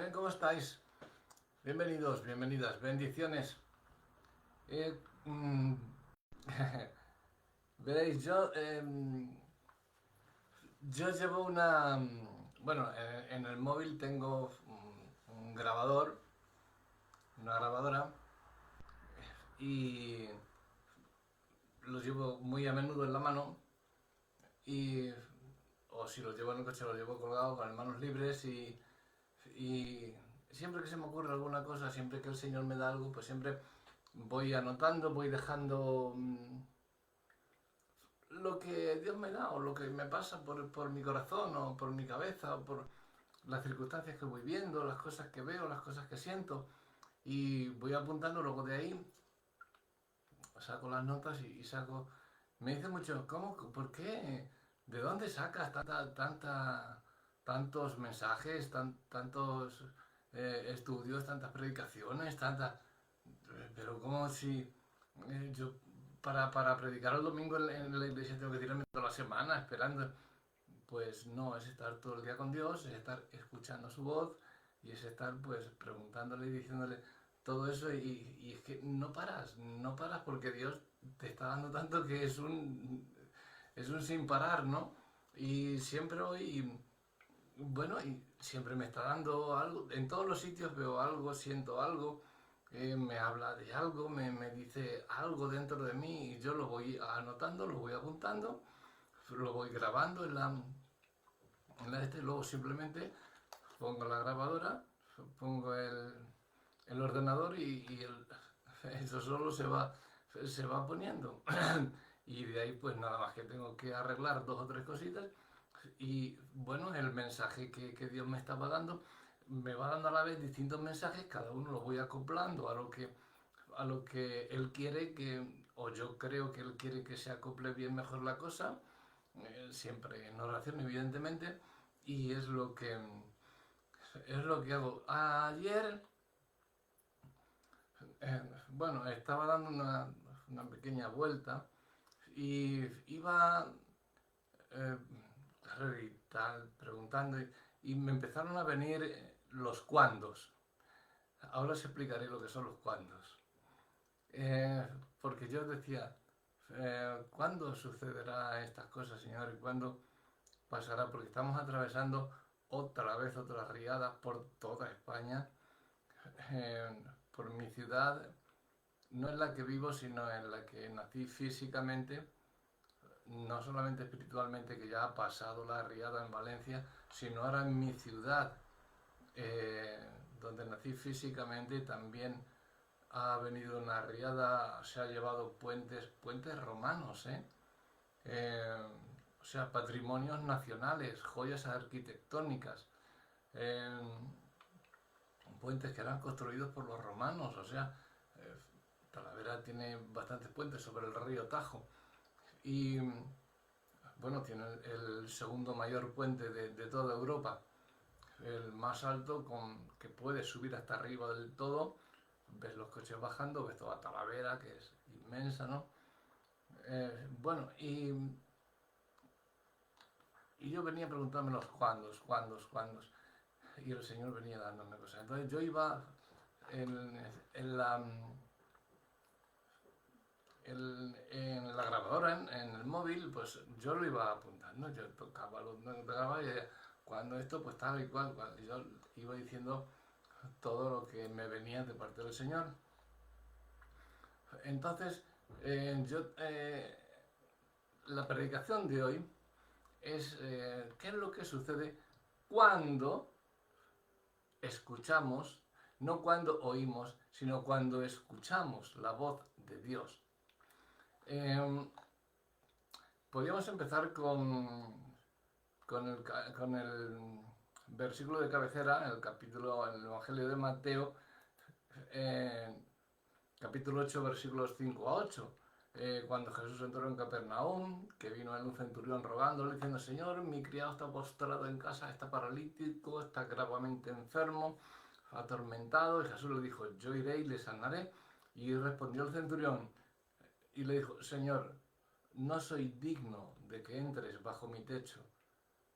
¿Cómo estáis? Bienvenidos, bienvenidas, bendiciones. Eh, mm, Veréis, yo llevo bueno, en el móvil tengo un grabador, una grabadora, y lo llevo muy a menudo en la mano, y, o si lo llevo en el coche, lo llevo colgado con las manos libres, y siempre que se me ocurre alguna cosa, siempre que el Señor me da algo, pues siempre voy anotando, voy dejando lo que Dios me da o lo que me pasa por mi corazón o por mi cabeza o por las circunstancias que voy viendo, las cosas que veo, las cosas que siento y voy apuntando. Luego de ahí saco las notas y saco... Me dicen mucho, ¿cómo? ¿Por qué? ¿De dónde sacas tantos mensajes, tantos estudios, tantas predicaciones, tantas... Pero como si yo para predicar el domingo en la iglesia tengo que tirarme toda la semana esperando. Pues no, es estar todo el día con Dios, es estar escuchando su voz y es estar pues preguntándole y diciéndole todo eso y es que no paras porque Dios te está dando tanto que es un sin parar, ¿no? Y siempre hoy, bueno, y siempre me está dando algo, en todos los sitios veo algo, siento algo, me habla de algo, me dice algo dentro de mí y yo lo voy anotando, lo voy apuntando, lo voy grabando y luego simplemente pongo la grabadora, pongo el ordenador eso solo se va poniendo. Y de ahí pues nada más que tengo que arreglar dos o tres cositas y bueno, el mensaje que Dios me estaba dando, me va dando a la vez distintos mensajes, cada uno lo voy acoplando a lo que Él quiere o yo creo que Él quiere que se acople bien mejor la cosa, siempre en oración evidentemente, y es lo que hago. Ayer, bueno, estaba dando una pequeña vuelta y iba eh, y tal, preguntando y me empezaron a venir los cuándos. Ahora os explicaré lo que son los cuándos. Porque yo decía, ¿cuándo sucederá estas cosas, Señor? ¿Y cuándo pasará? Porque estamos atravesando otra vez otra riada por toda España, por mi ciudad, no en la que vivo, sino en la que nací físicamente, no solamente espiritualmente, que ya ha pasado la riada en Valencia, sino ahora en mi ciudad, eh, donde nací físicamente, también ha venido una riada, se ha llevado puentes romanos, Eh, o sea, patrimonios nacionales, joyas arquitectónicas, eh, puentes que eran construidos por los romanos, o sea, eh, Talavera tiene bastantes puentes sobre el río Tajo y bueno, tiene el segundo mayor puente de toda Europa, el más alto que puede subir hasta arriba del todo, ves los coches bajando, ves toda Talavera que es inmensa, ¿no? Bueno, y yo venía preguntándome los cuándos, y el Señor venía dándome cosas. Entonces yo iba en en la grabadora, en el móvil, pues yo lo iba apuntando, yo tocaba lo grababa y decía, cuando esto, pues tal y cual, y yo iba diciendo todo lo que me venía de parte del Señor. Entonces, la predicación de hoy es qué es lo que sucede cuando escuchamos, no cuando oímos, sino cuando escuchamos la voz de Dios. Eh, Podríamos empezar con el versículo de cabecera, en el Evangelio de Mateo, eh, capítulo 8, versículos 5 a 8. Cuando Jesús entró en Capernaum, que vino a un centurión rogándole, diciendo, Señor, mi criado está postrado en casa, está paralítico, está gravemente enfermo, atormentado, y Jesús le dijo, yo iré y le sanaré. Y respondió el centurión y le dijo, Señor, no soy digno de que entres bajo mi techo,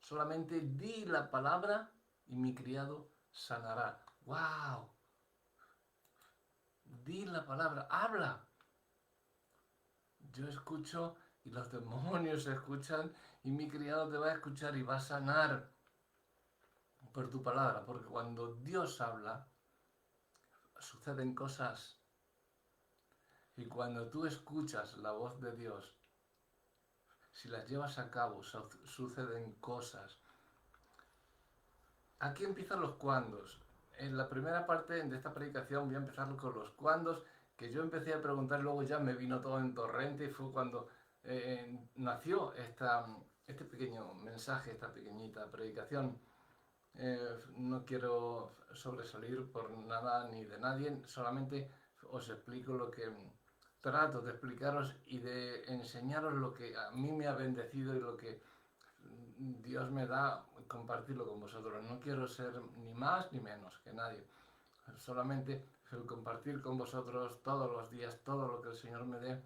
solamente di la palabra y mi criado sanará. ¡Wow! Di la palabra, habla. Yo escucho y los demonios escuchan y mi criado te va a escuchar y va a sanar por tu palabra, porque cuando Dios habla, suceden cosas y cuando tú escuchas la voz de Dios, si las llevas a cabo, suceden cosas. Aquí empiezan los cuándos. En la primera parte de esta predicación voy a empezar con los cuándos, que yo empecé a preguntar y luego ya me vino todo en torrente y fue cuando nació este pequeño mensaje, esta pequeñita predicación. No quiero sobresalir por nada ni de nadie, solamente os explico lo que trato de explicaros y de enseñaros lo que a mí me ha bendecido y lo que Dios me da compartirlo con vosotros. No quiero ser ni más ni menos que nadie. Solamente el compartir con vosotros todos los días todo lo que el Señor me dé,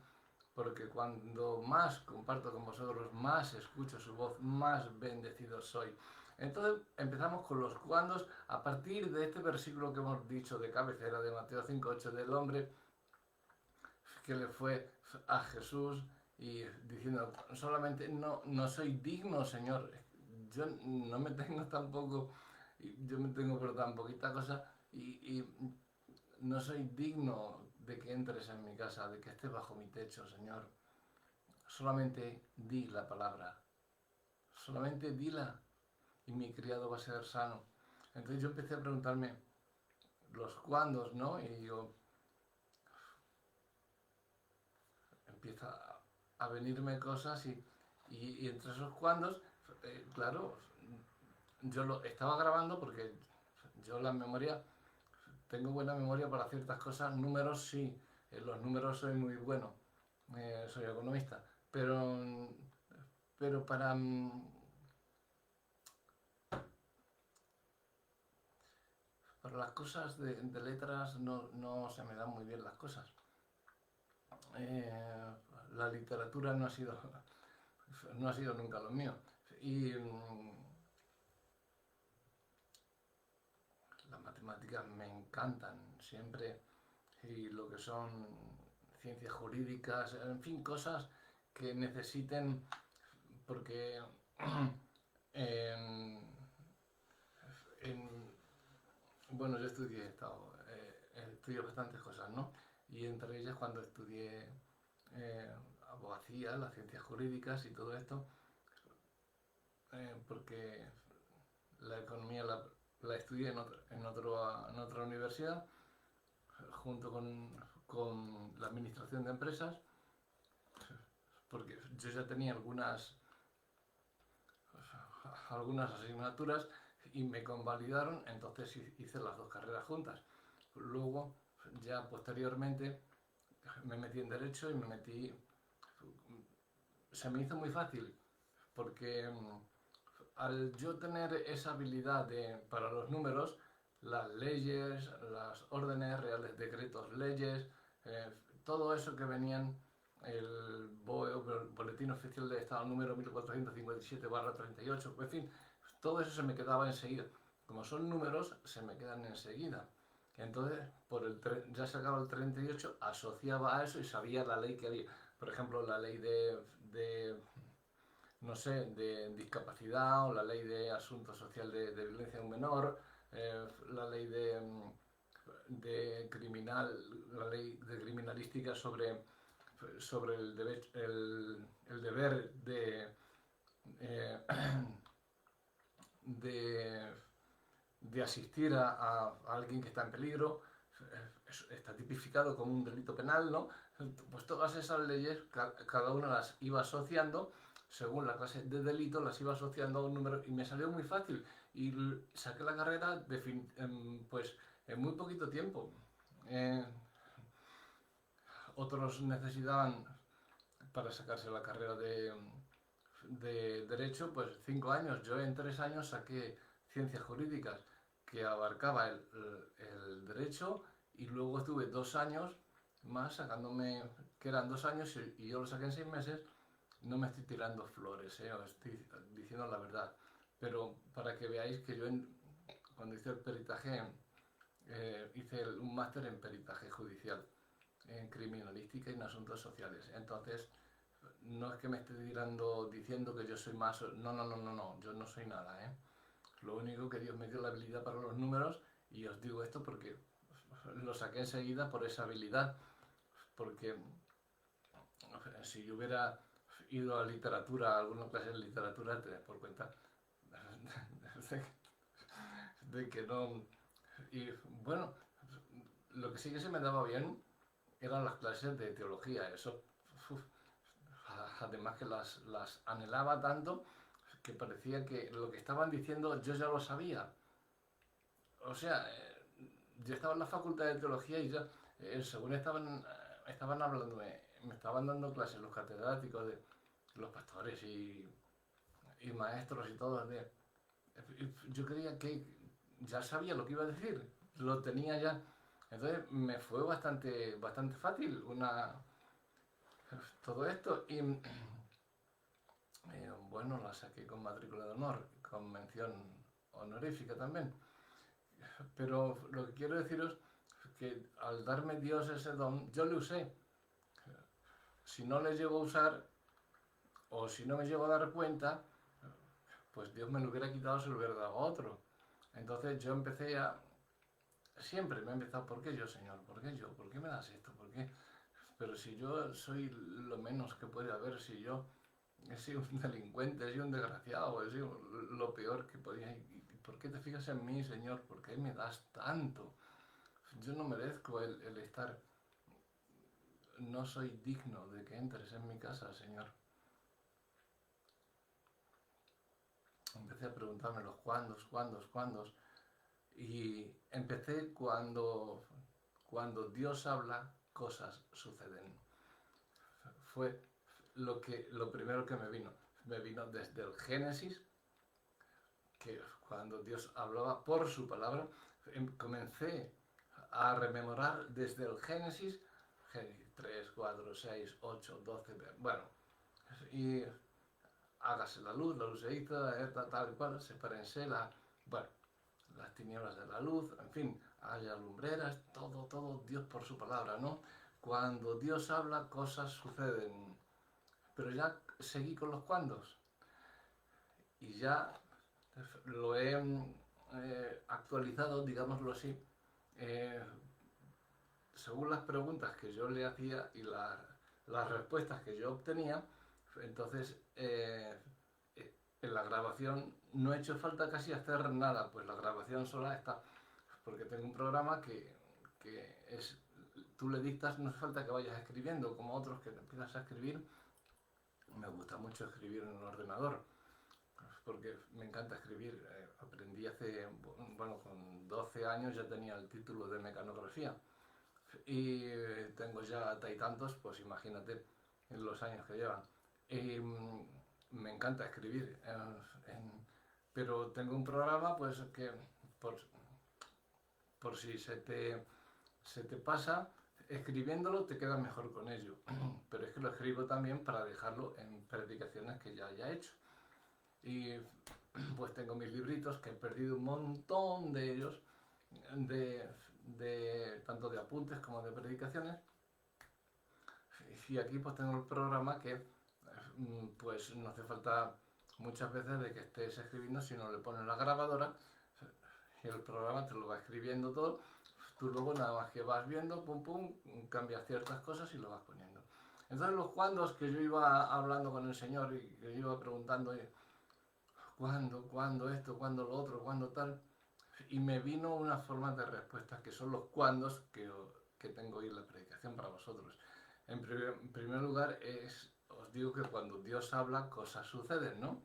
porque cuando más comparto con vosotros, más escucho su voz, más bendecido soy. Entonces empezamos con los cuandos a partir de este versículo que hemos dicho de cabecera de Mateo 5:8 del hombre que le fue a Jesús y diciendo solamente no soy digno, Señor, yo no me tengo tampoco, yo me tengo por tan poquita cosa y no soy digno de que entres en mi casa, de que estés bajo mi techo, Señor. Solamente di la palabra, solamente dila y mi criado va a ser sano. Entonces yo empecé a preguntarme los cuándos, ¿no? Y digo, empieza a venirme cosas y entre esos cuándos, claro, yo lo estaba grabando porque yo la memoria, tengo buena memoria para ciertas cosas, números sí, en los números soy muy bueno, soy economista, pero para las cosas de letras no se me dan muy bien las cosas. La literatura no ha sido nunca lo mío. Y las matemáticas me encantan siempre. Y lo que son ciencias jurídicas, en fin, cosas que necesiten, porque en, en, bueno, yo estudié bastantes cosas, ¿no? Y entre ellas cuando estudié abogacía, las ciencias jurídicas y todo esto, porque la economía la estudié en otra universidad, junto con la administración de empresas, porque yo ya tenía algunas asignaturas y me convalidaron, entonces hice las dos carreras juntas. Luego, ya posteriormente, me metí en Derecho y se me hizo muy fácil, porque al yo tener esa habilidad para los números, las leyes, las órdenes reales, decretos, leyes, todo eso que venían, el Boletín Oficial de Estado número 1457/38, en fin, todo eso se me quedaba enseguida. Como son números, se me quedan enseguida. Entonces, ya sacaba el 38, asociaba a eso y sabía la ley que había. Por ejemplo, la ley no sé, de discapacidad o la ley de asunto social de violencia de un menor, la ley la ley de criminalística sobre el deber eh, de, de asistir a alguien que está en peligro, está tipificado como un delito penal, ¿no? Pues todas esas leyes, cada una las iba asociando, según la clase de delito, las iba asociando a un número y me salió muy fácil. Y saqué la carrera pues en muy poquito tiempo. Eh, Otros necesitaban, para sacarse la carrera de Derecho, pues 5 años. Yo en 3 años saqué Ciencias Jurídicas, que abarcaba el Derecho, y luego estuve 2 años más sacándome, que eran 2 años, y yo lo saqué en 6 meses. No me estoy tirando flores, os estoy diciendo la verdad. Pero para que veáis que yo cuando hice el peritaje, hice un máster en peritaje judicial, en criminalística y en asuntos sociales. Entonces, no es que me esté diciendo que yo soy más... No, no, no, no, no, yo no soy nada, ¿eh? Lo único que Dios me dio la habilidad para los números, y os digo esto porque lo saqué enseguida por esa habilidad, porque si yo hubiera ido a literatura, a alguna clase de literatura, te das por cuenta de que no... Y bueno, lo que sí que se me daba bien eran las clases de teología, eso. Uf, además que las anhelaba tanto que parecía que lo que estaban diciendo yo ya lo sabía. O sea, yo estaba en la facultad de teología y ya, según estaban hablando, me estaban dando clases los catedráticos, de los pastores y maestros y todos, yo creía que ya sabía lo que iba a decir, lo tenía ya. Entonces me fue bastante fácil todo esto y bueno, la saqué con matrícula de honor, con mención honorífica también. Pero lo que quiero deciros es que al darme Dios ese don, yo lo usé. Si no le llego a usar, o si no me llego a dar cuenta, pues Dios me lo hubiera quitado, se lo hubiera dado a otro. Entonces yo empecé a... Siempre me he empezado, ¿por qué yo, Señor? ¿Por qué yo? ¿Por qué me das esto? ¿Por qué? Pero si yo soy lo menos que puede haber, si yo he sido un delincuente, he sido un desgraciado, he sido lo peor que podía... ¿Por qué te fijas en mí, Señor? ¿Por qué me das tanto? Yo no merezco el estar... No soy digno de que entres en mi casa, Señor. Empecé a preguntarme los cuándos. Y empecé cuando Dios habla, cosas suceden. Fue lo primero que me vino. Me vino desde el Génesis, que cuando Dios hablaba por su palabra, comencé a rememorar desde el Génesis 3, 4, 6, 8, 12, bueno, y hágase la luz se hizo, tal y cual, sepárense bueno, las tinieblas de la luz, en fin, haya lumbreras, todo Dios por su palabra, ¿no? Cuando Dios habla, cosas suceden. Pero ya seguí con los cuándos y ya lo he actualizado, digámoslo así, eh, según las preguntas que yo le hacía y las respuestas que yo obtenía. Entonces, en la grabación no he hecho falta casi hacer nada, pues la grabación sola está, porque tengo un programa que es, tú le dictas, no hace falta que vayas escribiendo, como otros que empiezas a escribir. Me gusta mucho escribir en un ordenador, porque me encanta escribir. Aprendí bueno, con 12 años ya tenía el título de mecanografía y tengo ya tantos, pues imagínate en los años que llevan. Y me encanta escribir, pero tengo un programa pues que por si se te pasa, escribiéndolo te queda mejor con ello. Pero es que lo escribo también para dejarlo en predicaciones que ya haya hecho. Y pues tengo mis libritos que he perdido un montón de ellos, tanto de apuntes como de predicaciones. Y aquí pues tengo el programa que pues no hace falta muchas veces de que estés escribiendo, sino le pones la grabadora y el programa te lo va escribiendo todo. Tú luego nada más que vas viendo, cambias ciertas cosas y lo vas poniendo. Entonces los cuandos que yo iba hablando con el Señor y que yo iba preguntando, ¿cuándo esto? ¿Cuándo lo otro? ¿Cuándo tal? Y me vino una forma de respuesta que son los cuándos que tengo hoy en la predicación para vosotros. En primer lugar, os digo que cuando Dios habla, cosas suceden, ¿no?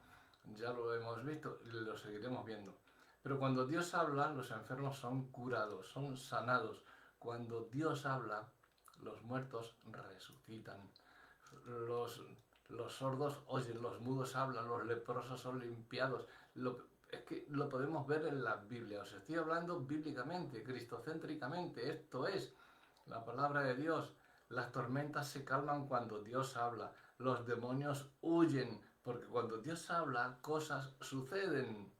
Ya lo hemos visto y lo seguiremos viendo. Pero cuando Dios habla, los enfermos son curados, son sanados. Cuando Dios habla, los muertos resucitan. Los sordos oyen, los mudos hablan, los leprosos son limpiados. Es que lo podemos ver en la Biblia. Os estoy hablando bíblicamente, cristocéntricamente. Esto es la palabra de Dios. Las tormentas se calman cuando Dios habla. Los demonios huyen, porque cuando Dios habla, cosas suceden.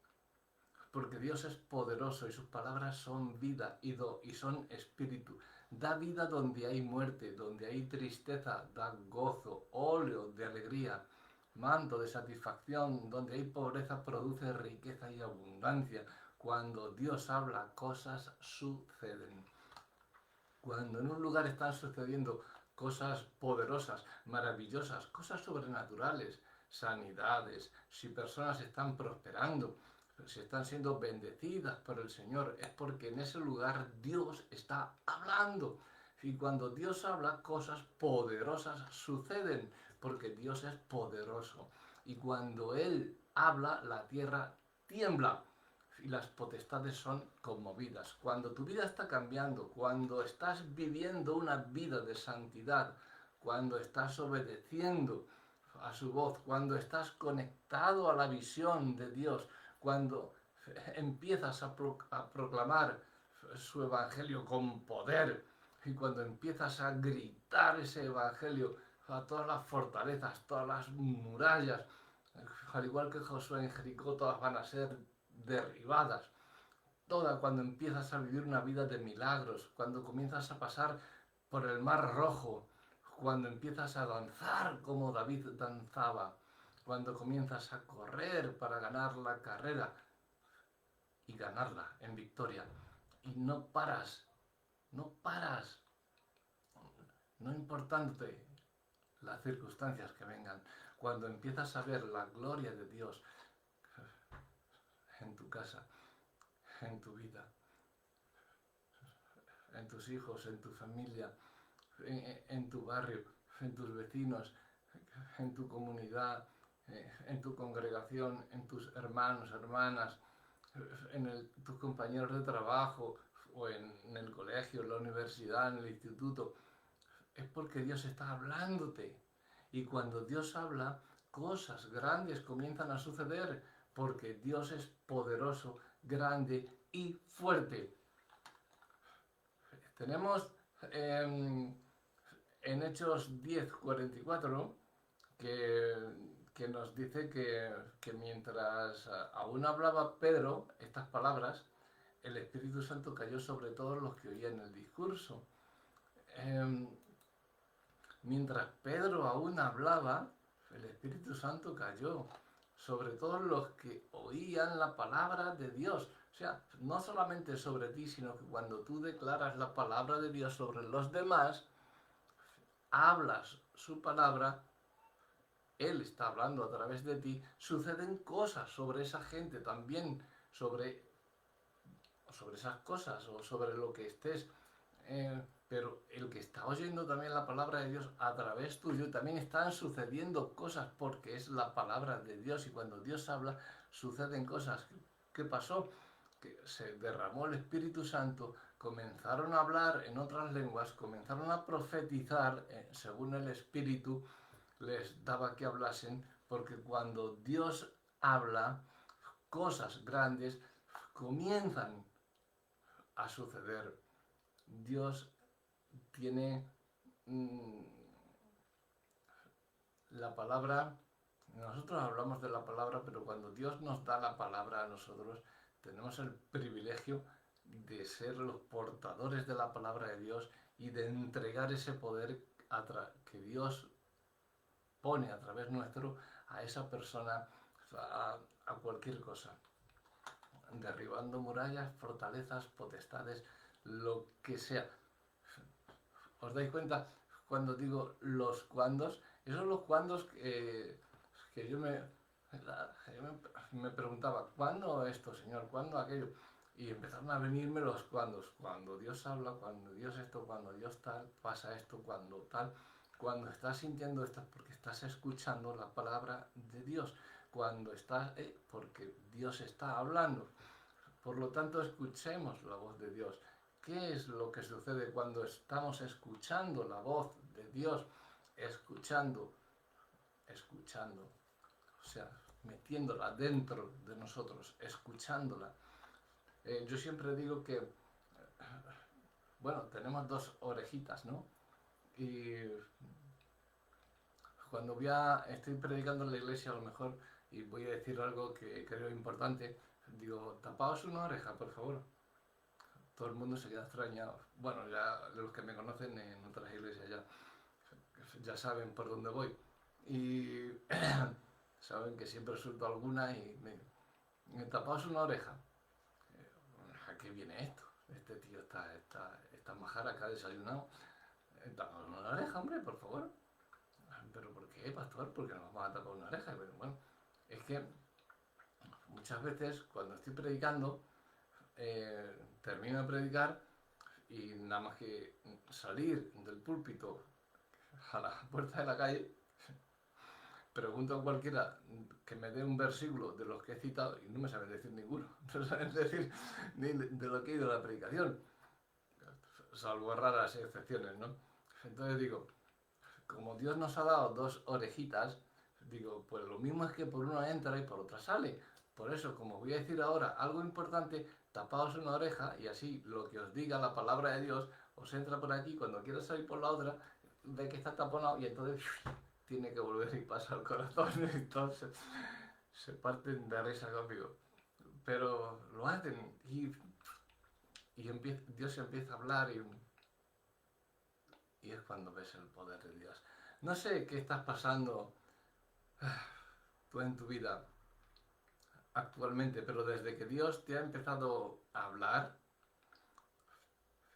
porque Dios es poderoso y sus palabras son vida y son espíritu. Da vida donde hay muerte, donde hay tristeza, da gozo, óleo de alegría, manto de satisfacción, donde hay pobreza produce riqueza y abundancia. Cuando Dios habla, cosas suceden. Cuando en un lugar están sucediendo cosas poderosas, maravillosas, cosas sobrenaturales, sanidades, si personas están prosperando, si están siendo bendecidas por el Señor, es porque en ese lugar Dios está hablando. Y cuando Dios habla, cosas poderosas suceden, porque Dios es poderoso. Y cuando Él habla, la tierra tiembla y las potestades son conmovidas. Cuando tu vida está cambiando, cuando estás viviendo una vida de santidad, cuando estás obedeciendo a su voz, cuando estás conectado a la visión de Dios, cuando empiezas a proclamar su evangelio con poder y cuando empiezas a gritar ese evangelio a todas las fortalezas, todas las murallas, al igual que Josué en Jericó, todas van a ser derribadas. Toda cuando empiezas a vivir una vida de milagros, cuando comienzas a pasar por el mar rojo, cuando empiezas a danzar como David danzaba, cuando comienzas a correr para ganar la carrera y ganarla en victoria. Y no paras, no paras, no importante las circunstancias que vengan. Cuando empiezas a ver la gloria de Dios en tu casa, en tu vida, en tus hijos, en tu familia, en tu barrio, en tus vecinos, en tu comunidad, en tu congregación, en tus hermanos, hermanas, tus compañeros de trabajo o en el colegio, en la universidad, en el instituto, es porque Dios está hablándote. Y cuando Dios habla, cosas grandes comienzan a suceder porque Dios es poderoso, grande y fuerte. Tenemos en Hechos 10:44 que nos dice que mientras aún hablaba Pedro estas palabras, el Espíritu Santo cayó sobre todos los que oían el discurso. Mientras Pedro aún hablaba, el Espíritu Santo cayó sobre todos los que oían la palabra de Dios. O sea, no solamente sobre ti, sino que cuando tú declaras la palabra de Dios sobre los demás, hablas su palabra, Él está hablando a través de ti, suceden cosas sobre esa gente también, sobre esas cosas o sobre lo que estés. Pero el que está oyendo también la palabra de Dios a través tuyo, también están sucediendo cosas porque es la palabra de Dios y cuando Dios habla suceden cosas. ¿Qué pasó? Que se derramó el Espíritu Santo, comenzaron a hablar en otras lenguas, comenzaron a profetizar según el Espíritu les daba que hablasen, porque cuando Dios habla, cosas grandes comienzan a suceder. Dios tiene la palabra, nosotros hablamos de la palabra, pero cuando Dios nos da la palabra a nosotros, tenemos el privilegio de ser los portadores de la palabra de Dios y de entregar ese poder que Dios pone a través nuestro a esa persona, a cualquier cosa, derribando murallas, fortalezas, potestades, lo que sea. ¿Os dais cuenta cuando digo los cuandos? Esos los cuandos que yo me preguntaba, ¿cuándo esto, Señor? ¿Cuándo aquello? Y empezaron a venirme los cuandos. Cuando Dios habla, cuando Dios esto, cuando Dios tal, pasa esto, cuando tal. Cuando estás sintiendo esto es porque estás escuchando la palabra de Dios. Cuando estás, porque Dios está hablando. Por lo tanto, escuchemos la voz de Dios. ¿Qué es lo que sucede cuando estamos escuchando la voz de Dios? Escuchando, o sea, metiéndola dentro de nosotros, escuchándola. Yo siempre digo que, bueno, tenemos dos orejitas, ¿no? Y cuando estoy predicando en la iglesia a lo mejor y voy a decir algo que creo importante, Digo, tapaos una oreja, por favor. Todo el mundo se queda extrañado. Bueno, ya los que me conocen en otras iglesias ya saben por dónde voy. Y saben que siempre suelto alguna y me tapaos una oreja. ¿A qué viene esto? Este tío está majara que ha desayunado. Tapaos una oreja, hombre, por favor. ¿Pero por qué, pastor? ¿Por qué nos vamos a tapar una oreja? Pero bueno, es que muchas veces cuando estoy predicando, termino de predicar y nada más que salir del púlpito a la puerta de la calle, pregunto a cualquiera que me dé un versículo de los que he citado y no me saben decir ninguno, no saben decir ni de lo que he ido a la predicación, salvo raras excepciones, ¿no? Entonces digo, como Dios nos ha dado dos orejitas, digo, pues lo mismo es que por una entra y por otra sale. Por eso, como voy a decir ahora algo importante, tapaos una oreja y así lo que os diga la palabra de Dios os entra por aquí, cuando quiera salir por la otra, ve que está taponado y entonces tiene que volver y pasa al corazón. Entonces se parten de risa conmigo. Pero lo hacen y Dios empieza a hablar y es cuando ves el poder de Dios. No sé qué estás pasando tú en tu vida actualmente, pero desde que Dios te ha empezado a hablar,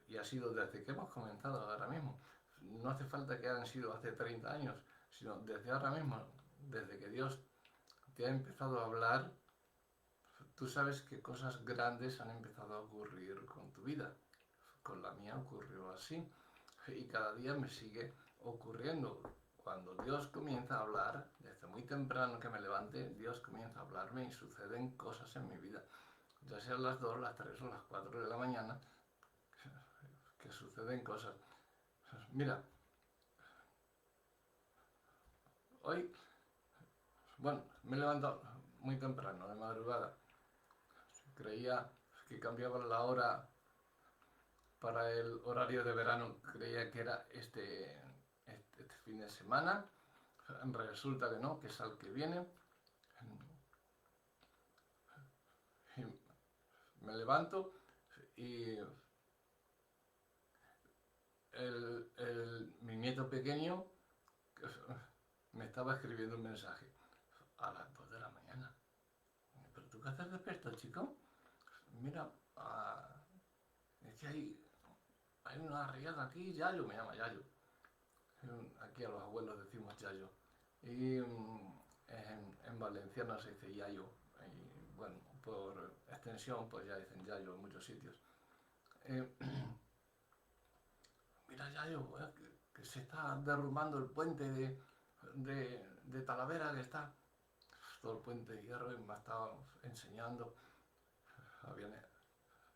y ha sido desde que hemos comenzado ahora mismo, no hace falta que hayan sido hace 30 años, sino desde ahora mismo, desde que Dios te ha empezado a hablar, tú sabes que cosas grandes han empezado a ocurrir con tu vida. Con la mía ocurrió así. Y cada día me sigue ocurriendo. Cuando Dios comienza a hablar, desde muy temprano que me levante, Dios comienza a hablarme y suceden cosas en mi vida. Ya sean las 2, las 3 o las 4 de la mañana, que suceden cosas. Mira, hoy, bueno, me he levantado muy temprano, de madrugada. Creía que cambiaban la hora para el horario de verano, creía que era este fin de semana. Resulta que no, que es al que viene. Y me levanto y mi nieto pequeño me estaba escribiendo un mensaje a las 2 de la mañana. ¿Pero tú qué haces despierto, chico? Mira, es que hay una riada aquí, Yayo, me llama Yayo. Aquí a los abuelos decimos Yayo. Y en valenciano se dice Yayo. Y bueno, por extensión, pues ya dicen Yayo en muchos sitios. Mira, Yayo, que se está derrumbando el puente de Talavera, que está todo el puente de hierro, y me ha estado enseñando. Habían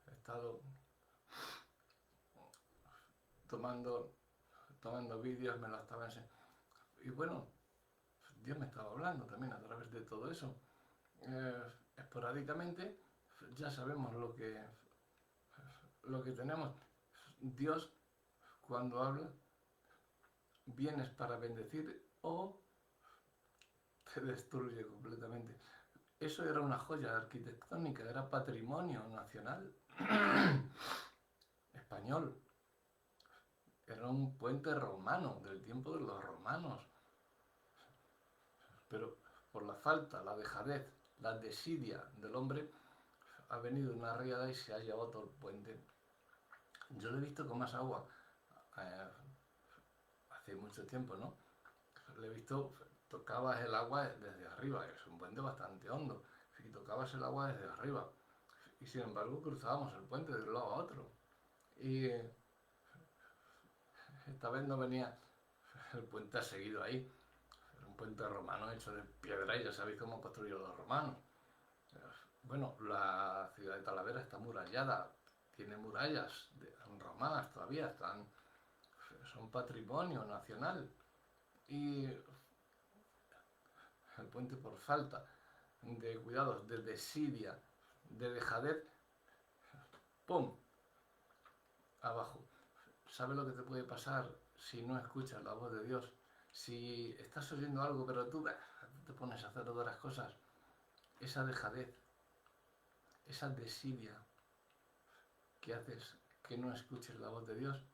estado tomando vídeos, me lo estaba enseñando. Y bueno, Dios me estaba hablando también a través de todo eso. Esporádicamente ya sabemos lo que tenemos. Dios, cuando habla, vienes para bendecir o te destruye completamente. Eso era una joya arquitectónica, era patrimonio nacional español. Era un puente romano, del tiempo de los romanos. Pero por la falta, la dejadez, la desidia del hombre, ha venido una riada y se ha llevado todo el puente. Yo lo he visto con más agua hace mucho tiempo, ¿no? Lo he visto, tocabas el agua desde arriba, es un puente bastante hondo, y tocabas el agua desde arriba. Y sin embargo cruzábamos el puente de un lado a otro. Y esta vez no venía, el puente ha seguido ahí. Era un puente romano hecho de piedra y ya sabéis cómo construyeron los romanos. Bueno, la ciudad de Talavera está murallada, tiene murallas romanas todavía, son patrimonio nacional. Y el puente, por falta de cuidados, de desidia, de dejadez, ¡pum!, abajo. ¿Sabes lo que te puede pasar si no escuchas la voz de Dios? Si estás oyendo algo pero tú te pones a hacer otras cosas, esa dejadez, esa desidia que haces que no escuches la voz de Dios,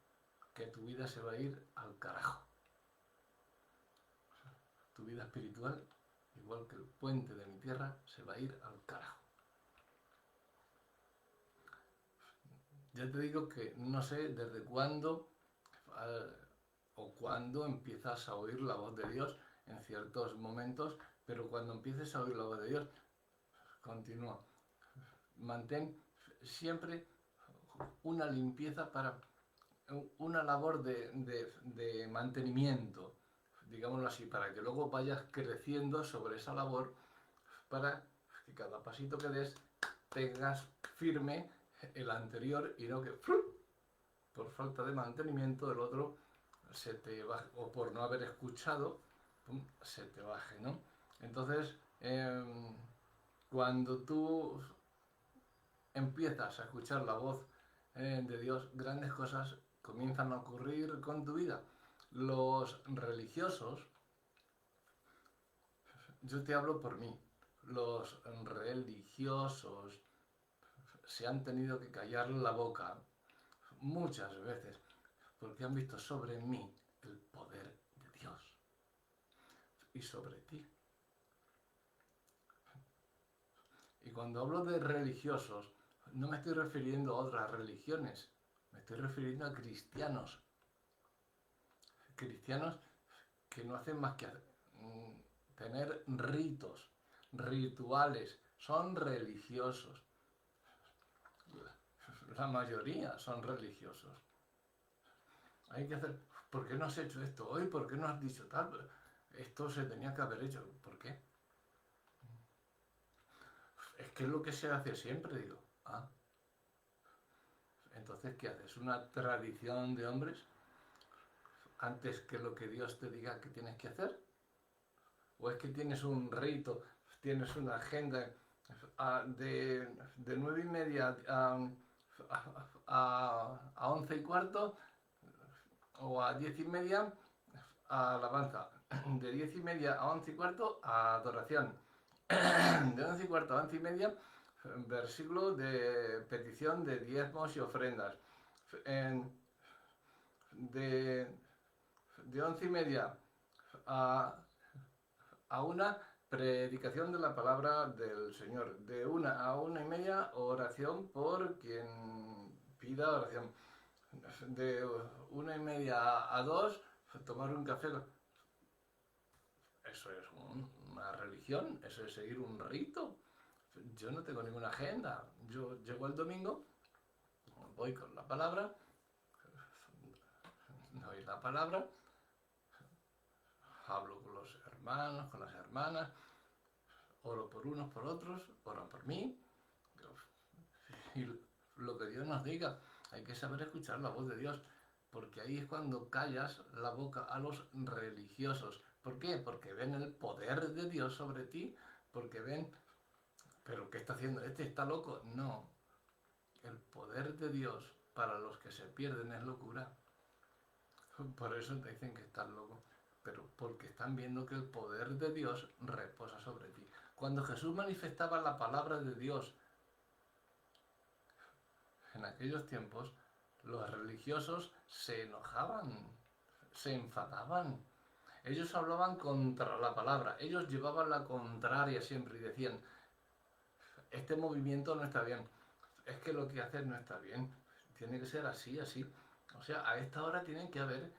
que tu vida se va a ir al carajo. Tu vida espiritual, igual que el puente de mi tierra, se va a ir al carajo. Ya te digo que no sé desde cuándo o cuándo empiezas a oír la voz de Dios en ciertos momentos, pero cuando empieces a oír la voz de Dios, continúa. Mantén siempre una limpieza para una labor de mantenimiento, digámoslo así, para que luego vayas creciendo sobre esa labor, para que cada pasito que des tengas firme el anterior y no que por falta de mantenimiento del otro se te baje, o por no haber escuchado se te baje, ¿no? Entonces, cuando tú empiezas a escuchar la voz de Dios, grandes cosas comienzan a ocurrir con tu vida. Los religiosos, yo te hablo por mí, los religiosos se han tenido que callar la boca muchas veces porque han visto sobre mí el poder de Dios y sobre ti. Y cuando hablo de religiosos, no me estoy refiriendo a otras religiones, me estoy refiriendo a cristianos. Cristianos que no hacen más que tener ritos, rituales, son religiosos. La mayoría son religiosos. Hay que hacer, ¿por qué no has hecho esto hoy? ¿Por qué no has dicho tal? Esto se tenía que haber hecho. ¿Por qué? Es que es lo que se hace siempre, digo. Ah. Entonces, ¿qué haces? ¿Una tradición de hombres antes que lo que Dios te diga que tienes que hacer? ¿O es que tienes un rito, tienes una agenda de 9:30 a 11:15 o a 10:30 a alabanza, de 10:30 a 11:15 a adoración, de 11:15 a 11:30 versículo de petición de diezmos y ofrendas, de 11:30 a 1 predicación de la palabra del Señor, de 1 a 1:30 oración por quien pida oración, de 1:30 a 2 tomar un café. Eso es una religión, eso es seguir un rito. Yo no tengo ninguna agenda. Yo llego el domingo, voy con la palabra, doy la palabra, hablo con los hermanos, con las hermanas, oro por unos, por otros, oran por mí. Y lo que Dios nos diga, hay que saber escuchar la voz de Dios, porque ahí es cuando callas la boca a los religiosos. ¿Por qué? Porque ven el poder de Dios sobre ti, porque ven, ¿pero qué está haciendo? ¿Este está loco? No. El poder de Dios para los que se pierden es locura. Por eso te dicen que estás loco, pero porque están viendo que el poder de Dios reposa sobre ti. Cuando Jesús manifestaba la palabra de Dios en aquellos tiempos, los religiosos se enojaban, se enfadaban. Ellos hablaban contra la palabra, ellos llevaban la contraria siempre y decían, este movimiento no está bien, es que lo que haces no está bien, tiene que ser así, así. O sea, a esta hora tiene que haber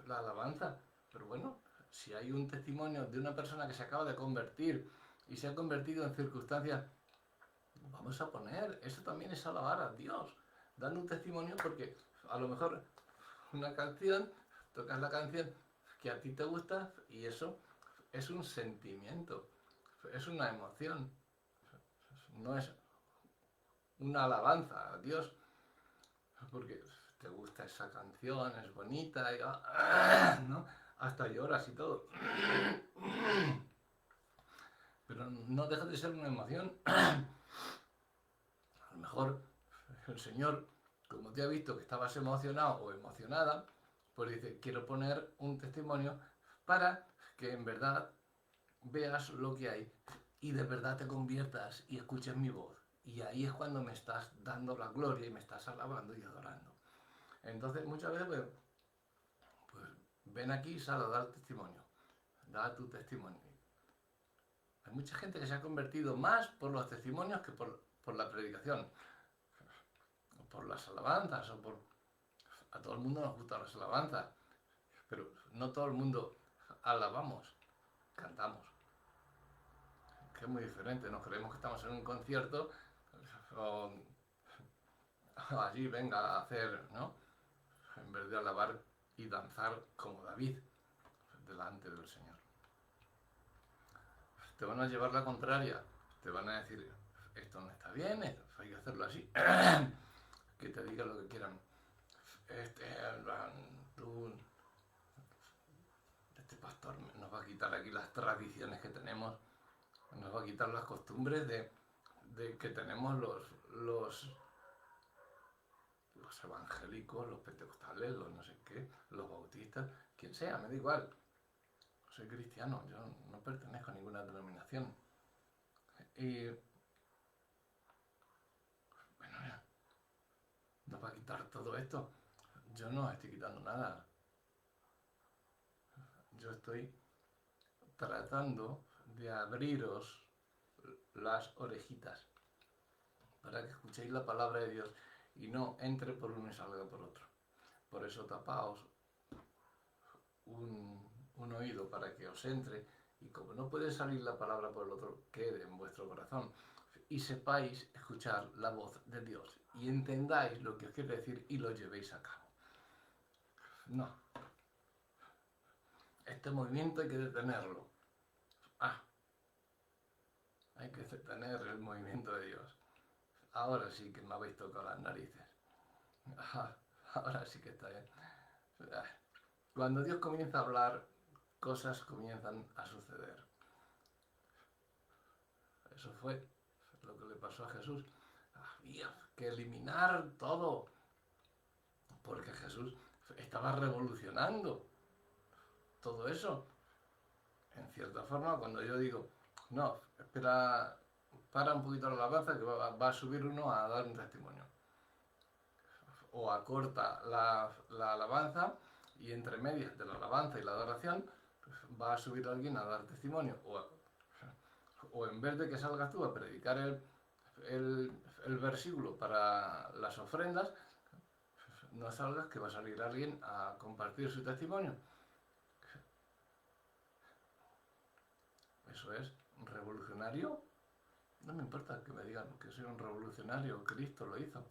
la alabanza. Pero bueno, si hay un testimonio de una persona que se acaba de convertir y se ha convertido en circunstancias, vamos a poner, eso también es alabar a Dios, dando un testimonio, porque a lo mejor una canción, tocas la canción que a ti te gusta y eso es un sentimiento, es una emoción, no es una alabanza a Dios, porque te gusta esa canción, es bonita, y, ¿no? Hasta lloras y todo. Pero no deja de ser una emoción. A lo mejor el Señor, como te ha visto que estabas emocionado o emocionada, pues dice, quiero poner un testimonio para que en verdad veas lo que hay y de verdad te conviertas y escuches mi voz Y ahí es cuando me estás dando la gloria y me estás alabando y adorando. Entonces muchas veces pues ven aquí, sal a dar testimonio, da tu testimonio. Hay mucha gente que se ha convertido más por los testimonios que por la predicación, por las alabanzas o por... A todo el mundo nos gustan las alabanzas, pero no todo el mundo alabamos, cantamos, que es muy diferente. Nos creemos que estamos en un concierto o allí venga a hacer, ¿no? En vez de alabar y danzar como David delante del Señor. Te van a llevar la contraria, te van a decir, esto no está bien, esto, hay que hacerlo así, que te digan lo que quieran. Este pastor nos va a quitar aquí las tradiciones que tenemos, nos va a quitar las costumbres de que tenemos los evangélicos, los pentecostales, los no sé qué, los bautistas, quien sea, me da igual. Soy cristiano, yo no pertenezco a ninguna denominación. Y bueno, nos va a quitar todo esto. Yo no estoy quitando nada. Yo estoy tratando de abriros las orejitas para que escuchéis la palabra de Dios y no entre por uno y salga por otro. Por eso tapaos un oído para que os entre, y como no puede salir la palabra por el otro, quede en vuestro corazón y sepáis escuchar la voz de Dios y entendáis lo que os quiere decir y lo llevéis a cabo. No. Este movimiento hay que detenerlo. Hay que detener el movimiento de Dios. Ahora sí que me habéis tocado las narices. Ahora sí que está bien. Cuando Dios comienza a hablar, cosas comienzan a suceder. Eso fue lo que le pasó a Jesús. Había que eliminar todo, porque Jesús estaba revolucionando todo eso. En cierta forma, cuando yo digo, no, espera, para un poquito la alabanza, que va a subir uno a dar un testimonio. O acorta la alabanza y entre medias de la alabanza y la adoración pues va a subir alguien a dar testimonio. O en vez de que salgas tú a predicar el versículo para las ofrendas, no salgas, que va a salir alguien a compartir su testimonio. Eso es revolucionario. No me importa que me digan que soy un revolucionario, Cristo lo hizo.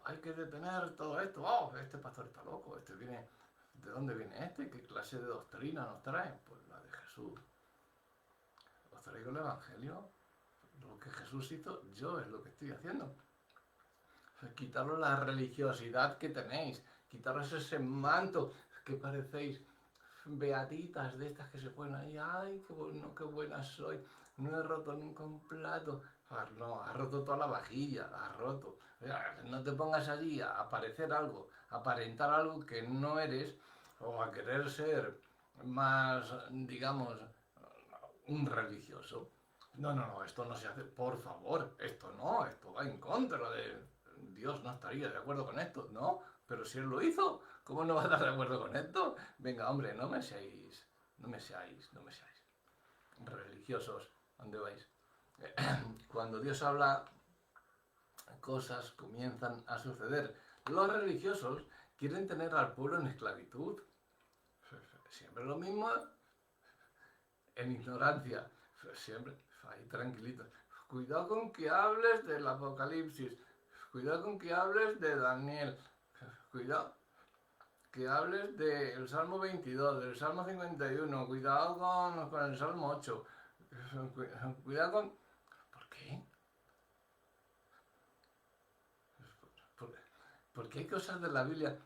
Hay que detener todo esto. Oh, este pastor está loco, este viene... ¿De dónde viene este? ¿Qué clase de doctrina nos trae? Pues la de Jesús. Os traigo el Evangelio. Lo que Jesús hizo, yo es lo que estoy haciendo. Quitaros la religiosidad que tenéis, quitaros ese manto que parecéis beatitas de estas que se ponen ahí. Ay, qué bueno, qué buena soy, no he roto nunca un plato. No, has roto toda la vajilla, has roto. No te pongas allí a parecer algo, a aparentar algo que no eres, o a querer ser más, digamos, un religioso. No, esto no se hace, por favor, esto va en contra de... Dios no estaría de acuerdo con esto, ¿no? Pero si Él lo hizo, ¿cómo no va a estar de acuerdo con esto? Venga, hombre, no me seáis religiosos. ¿Dónde vais? Cuando Dios habla, cosas comienzan a suceder. Los religiosos quieren tener al pueblo en esclavitud. Siempre lo mismo, en ignorancia. Siempre, ahí tranquilitos. Cuidado con que hables del Apocalipsis. Cuidado con que hables de Daniel. Cuidado que hables del Salmo 22, del Salmo 51. Cuidado con el Salmo 8. Cuidado con... ¿Por qué? Porque hay cosas de la Biblia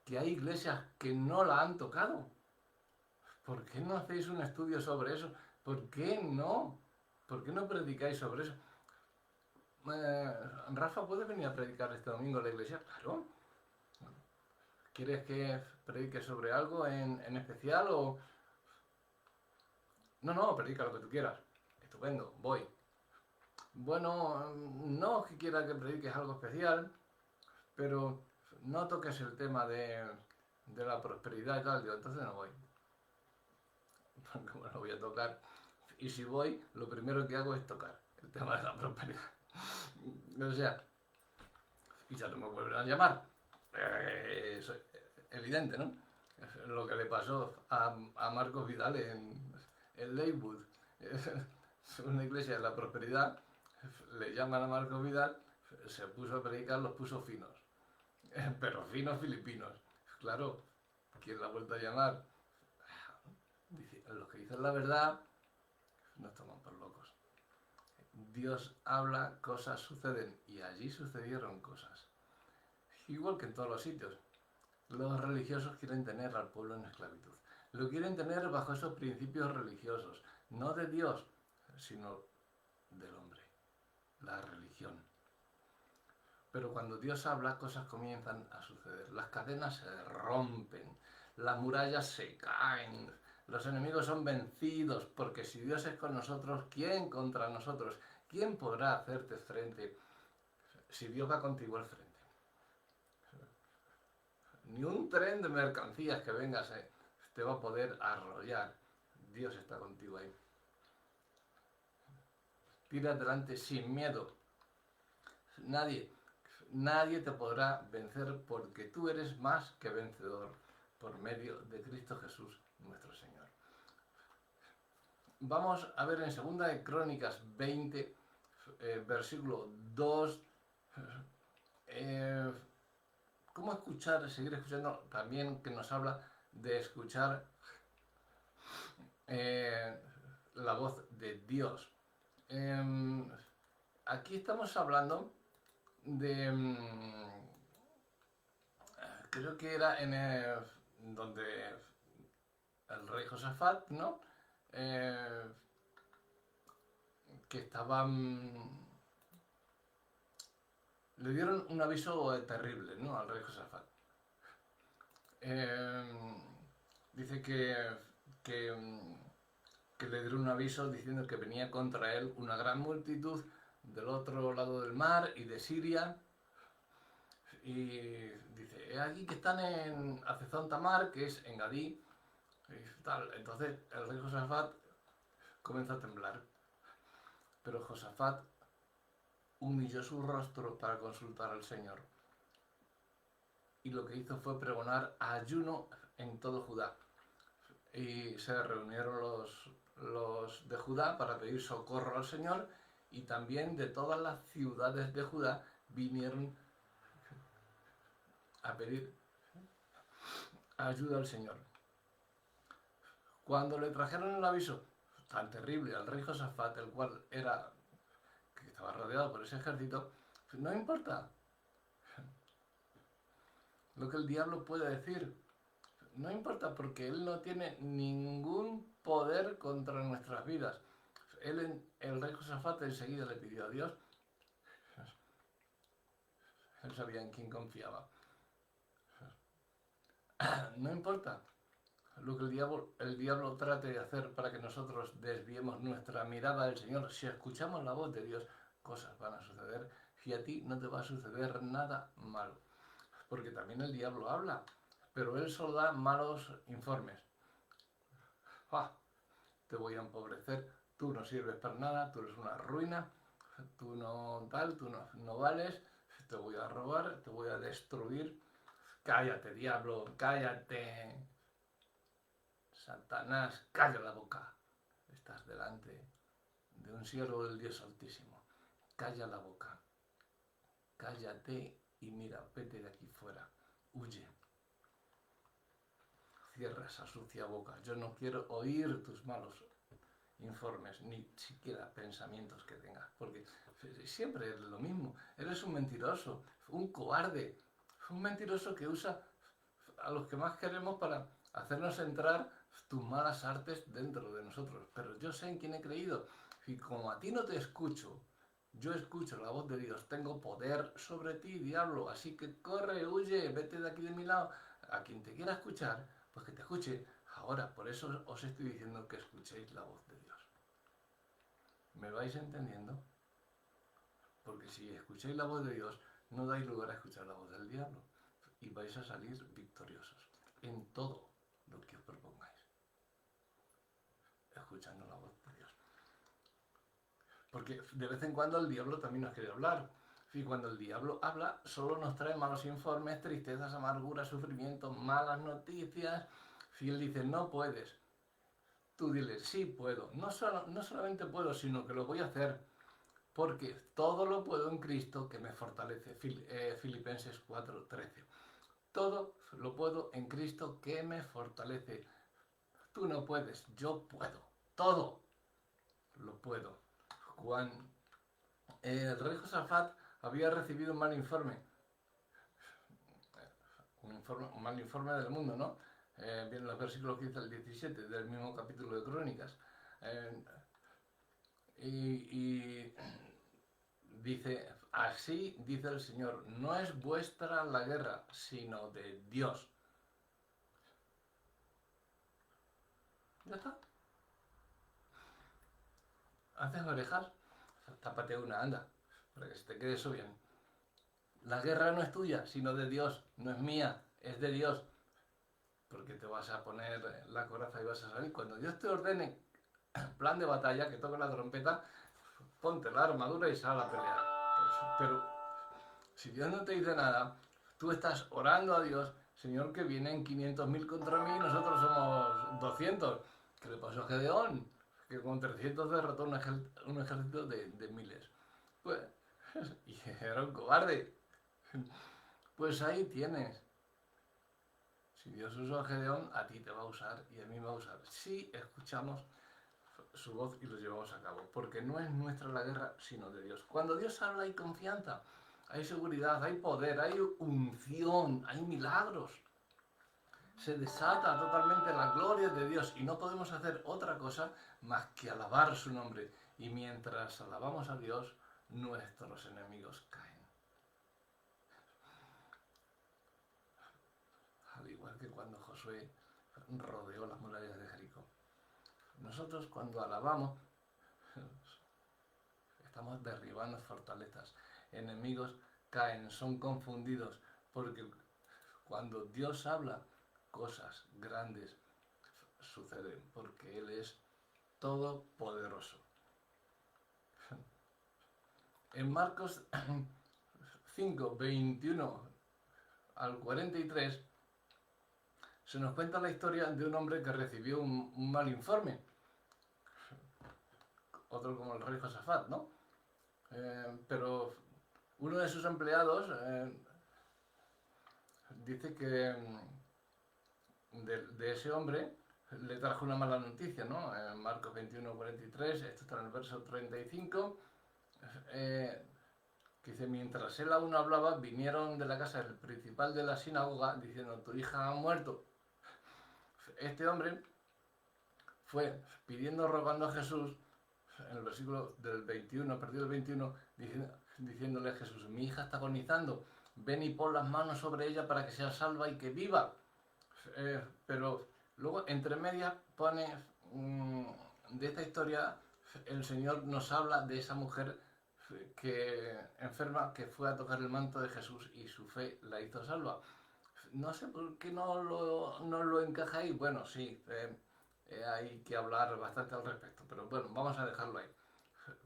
que hay iglesias que no la han tocado. ¿Por qué no hacéis un estudio sobre eso? ¿Por qué no? ¿Por qué no predicáis sobre eso? Rafa, ¿puedes venir a predicar este domingo a la iglesia? Claro. ¿Quieres que predique sobre algo en especial o...? No, predica lo que tú quieras. Estupendo, voy. Bueno, no es que quiera que prediques algo especial, pero no toques el tema de la prosperidad y tal. Digo, entonces no voy, porque me lo voy a tocar. Y si voy, lo primero que hago es tocar el tema de la prosperidad. O sea, y ya no me vuelven a llamar. Es evidente, ¿no? Lo que le pasó a Marcos Vidal en Lakewood. Es una iglesia de la prosperidad. Le llaman a Marcos Vidal, se puso a predicar, los puso finos. Pero finos filipinos. Claro, ¿quién la ha vuelto a llamar? Dice, los que dicen la verdad nos toman por locos. Dios habla, cosas suceden y allí sucedieron cosas. Igual que en todos los sitios. Los religiosos quieren tener al pueblo en esclavitud. Lo quieren tener bajo esos principios religiosos, no de Dios, sino del hombre, la religión. Pero cuando Dios habla, cosas comienzan a suceder. Las cadenas se rompen, las murallas se caen, los enemigos son vencidos, porque si Dios es con nosotros, ¿quién contra nosotros? ¿Quién podrá hacerte frente si Dios va contigo al frente? Ni un tren de mercancías que vengas te va a poder arrollar. Dios está contigo ahí. Tira adelante sin miedo. Nadie te podrá vencer porque tú eres más que vencedor por medio de Cristo Jesús, nuestro Señor. Vamos a ver en 2 de Crónicas 20, versículo 2, cómo escuchar, seguir escuchando, también que nos habla de escuchar la voz de Dios. Aquí estamos hablando de, creo que era donde el rey Josafat, ¿no? Que estaban, le dieron un aviso terrible, ¿no? Al rey Josafat. Dice que le dieron un aviso diciendo que venía contra él una gran multitud del otro lado del mar y de Siria. Y dice, aquí que están en Hazezón Tamar, que es en Gadí, y tal. Entonces el rey Josafat comienza a temblar. Pero Josafat humilló su rostro para consultar al Señor. Y lo que hizo fue pregonar ayuno en todo Judá. Y se reunieron los de Judá para pedir socorro al Señor, y también de todas las ciudades de Judá vinieron a pedir ayuda al Señor. Cuando le trajeron el aviso tan terrible al rey Josafat, el cual que estaba rodeado por ese ejército, no importa lo que el diablo pueda decir, no importa, porque él no tiene ningún poder contra nuestras vidas. El rey Josafat enseguida le pidió a Dios. Él sabía en quién confiaba. No importa lo que el diablo trate de hacer para que nosotros desviemos nuestra mirada del Señor. Si escuchamos la voz de Dios, cosas van a suceder y a ti no te va a suceder nada malo. Porque también el diablo habla, pero él solo da malos informes. Te voy a empobrecer, tú no sirves para nada, tú eres una ruina, tú no tal, tú no vales, te voy a robar, te voy a destruir. Cállate, diablo, cállate. Satanás, calla la boca. Estás delante de un siervo del Dios Altísimo. Calla la boca. Cállate y mira, vete de aquí fuera. Huye. Cierra esa sucia boca. Yo no quiero oír tus malos informes, ni siquiera pensamientos que tengas, porque siempre es lo mismo. Eres un mentiroso, un cobarde, un mentiroso que usa a los que más queremos para hacernos entrar tus malas artes dentro de nosotros. Pero yo sé en quién he creído, y como a ti no te escucho, yo escucho la voz de Dios. Tengo poder sobre ti, diablo, así que corre, huye, vete de aquí de mi lado. A quien te quiera escuchar, pues que te escuche. Ahora, por eso os estoy diciendo que escuchéis la voz de Dios. ¿Me vais entendiendo? Porque si escucháis la voz de Dios, no dais lugar a escuchar la voz del diablo. Y vais a salir victoriosos en todo lo que os propongáis, escuchando la voz de Dios. Porque de vez en cuando el diablo también nos quiere hablar. Y cuando el diablo habla, solo nos trae malos informes, tristezas, amarguras, sufrimientos, malas noticias. Si él dice, no puedes, tú dile, sí puedo. No solamente puedo, sino que lo voy a hacer. Porque todo lo puedo en Cristo que me fortalece. Filipenses 4:13. Todo lo puedo en Cristo que me fortalece. Tú no puedes, yo puedo. Todo lo puedo. El rey Josafat había recibido un mal informe. Un mal informe del mundo, ¿no? Vienen los versículos 15 al 17 del mismo capítulo de Crónicas. Y dice, así dice el Señor, no es vuestra la guerra, sino de Dios. Ya está. ¿Haces orejas? Tápate una, anda, para que se te quede eso bien. La guerra no es tuya, sino de Dios. No es mía, es de Dios. Porque te vas a poner la coraza y vas a salir. Cuando Dios te ordene plan de batalla, que toque la trompeta, ponte la armadura y sal a pelear. Pero si Dios no te dice nada, tú estás orando a Dios, Señor, que vienen 500.000 contra mí y nosotros somos 200. ¿Qué le pasó a Gedeón? Que con 300 derrotó un ejército de miles. Pues, y era un cobarde. Pues ahí tienes. Si Dios usó a Gedeón, a ti te va a usar y a mí me va a usar. Si escuchamos su voz y lo llevamos a cabo. Porque no es nuestra la guerra, sino de Dios. Cuando Dios habla hay confianza, hay seguridad, hay poder, hay unción, hay milagros. Se desata totalmente la gloria de Dios y no podemos hacer otra cosa más que alabar su nombre. Y mientras alabamos a Dios, nuestros enemigos caen. Al igual que cuando Josué rodeó las murallas de Jericó. Nosotros cuando alabamos, estamos derribando fortalezas. Enemigos caen, son confundidos, porque cuando Dios habla, cosas grandes suceden, porque Él es todopoderoso. En Marcos 5, 21 al 43, se nos cuenta la historia de un hombre que recibió un mal informe. Otro como el rey Josafat, ¿no? Pero uno de sus empleados dice que de ese hombre le trajo una mala noticia, ¿no? En Marcos 21, 43, esto está en el verso 35, que dice, mientras él aún hablaba, vinieron de la casa del principal de la sinagoga diciendo, tu hija ha muerto. Este hombre fue pidiendo, rogando a Jesús, en el versículo del 21, a partir del 21, diciéndole a Jesús, mi hija está agonizando, ven y pon las manos sobre ella para que sea salva y que viva. Pero luego, entre medias, pone de esta historia, el Señor nos habla de esa mujer que enferma, que fue a tocar el manto de Jesús y su fe la hizo salva. No sé por qué no lo encaja ahí. Bueno, sí, hay que hablar bastante al respecto, pero bueno, vamos a dejarlo ahí.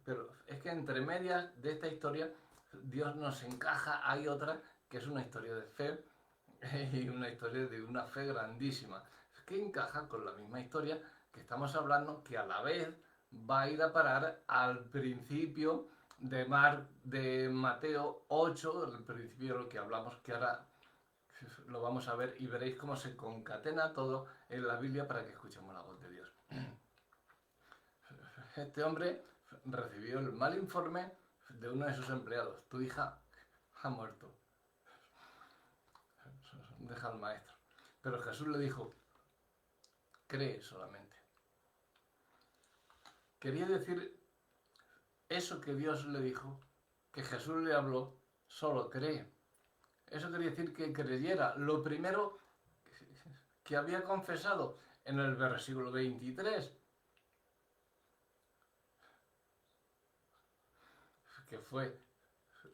Pero es que entre medias de esta historia, Dios nos encaja, hay otra que es una historia de fe y una historia de una fe grandísima, que encaja con la misma historia que estamos hablando, que a la vez va a ir a parar al principio de Mateo 8, el principio de lo que hablamos, que ahora lo vamos a ver y veréis cómo se concatena todo en la Biblia para que escuchemos la voz de Dios. Este hombre recibió el mal informe de uno de sus empleados. Tu hija ha muerto. Deja al maestro. Pero Jesús le dijo, cree solamente. Quería decir eso que Dios le dijo, que Jesús le habló, solo cree. Eso quería decir que creyera. Lo primero que había confesado en el versículo 23, que fue